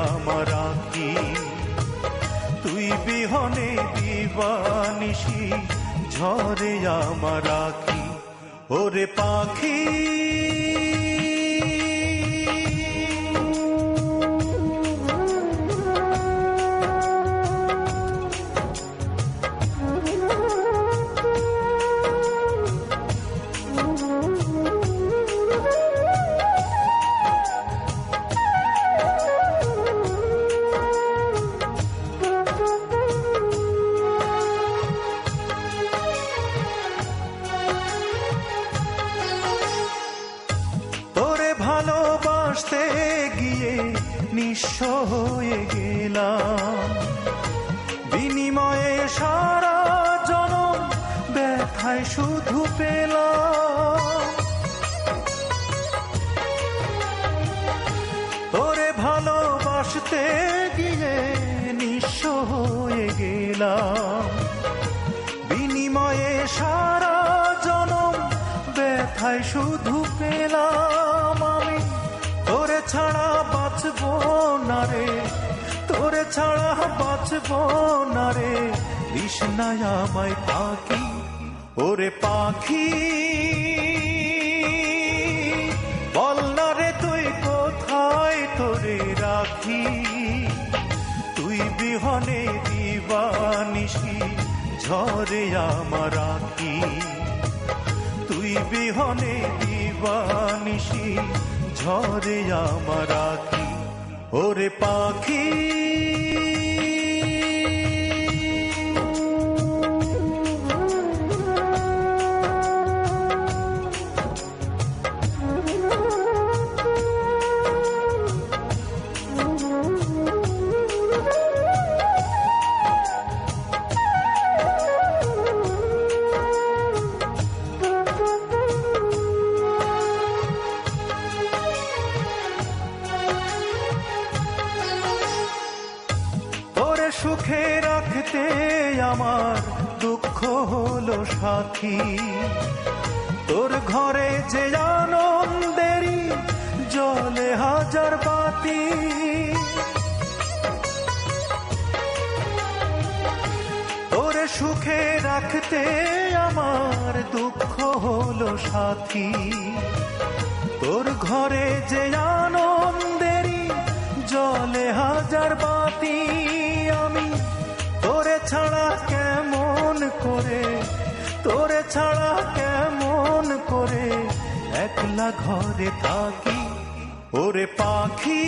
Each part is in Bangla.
আমার আঁখি, তুই বিহনে দিবানিশি ঝরে আমার আঁখি। ওরে পাখি ভালোবাসতে গিয়ে নিঃস্ব হয়ে গেলাম, বিনিময়ে সারা জনম ব্যথায় শুধু পেলাম। তোরে ভালোবাসতে গিয়ে নিঃস্ব হয়ে গেলাম, বিনিময়ে সারা জনম ব্যথায় শুধু পেলাম। আমি তোরে ছাড়া বাঁচব না রে, তোরে ছাড়া বাঁচব না রে, তৃষ্ণায় আমায় পাখি। ওরে পাখি বল না রে তুই কোথায় তোরে রাখি, তুই বিহনে দিবানিশি ঝরে আমার আঁখি, তুই বিহনে দিবানিশি ঝরে আমার আঁখি। ওরে পাখি সুখে রাখতে আমার দুঃখ হলো সাথী, তোর ঘরে যে আনন্দেরই জ্বলে হাজার বাতি। তোরে সুখে রাখতে আমার দুঃখ হলো সাথী, তোর ঘরে যে আনন্দেরই জ্বলে হাজার বাতি। আমি তোরে ছাড়া কেমন করে, তোরে ছাড়া কেমন করে একলা ঘরে থাকি। ওরে পাখি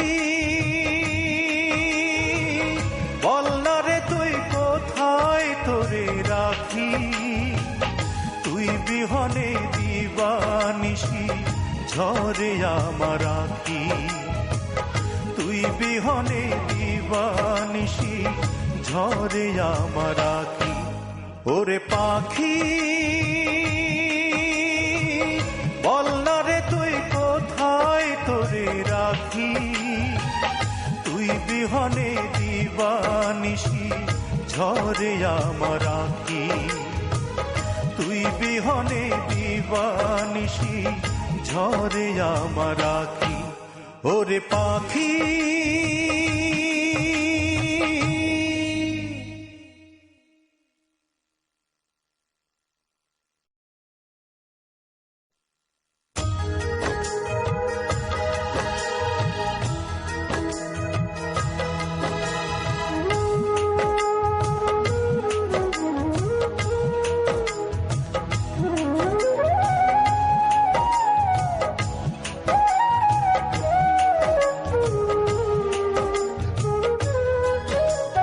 বল না রে তুই কোথায় তোরে রাখি, তুই বিহনে দিবানিশি ঝরে আমার আঁখি, তুই বিহনে দিবানিশি ঝরে আমার আঁখি। ওরে পাখি বল না রে তুই কোথায় তোরে রাখি, তুই বিহনে দিবানিশি ঝরে আমার আঁখি, তুই বিহনে দিবানিশি ঝরে আমার আঁখি। ওরে পাখি।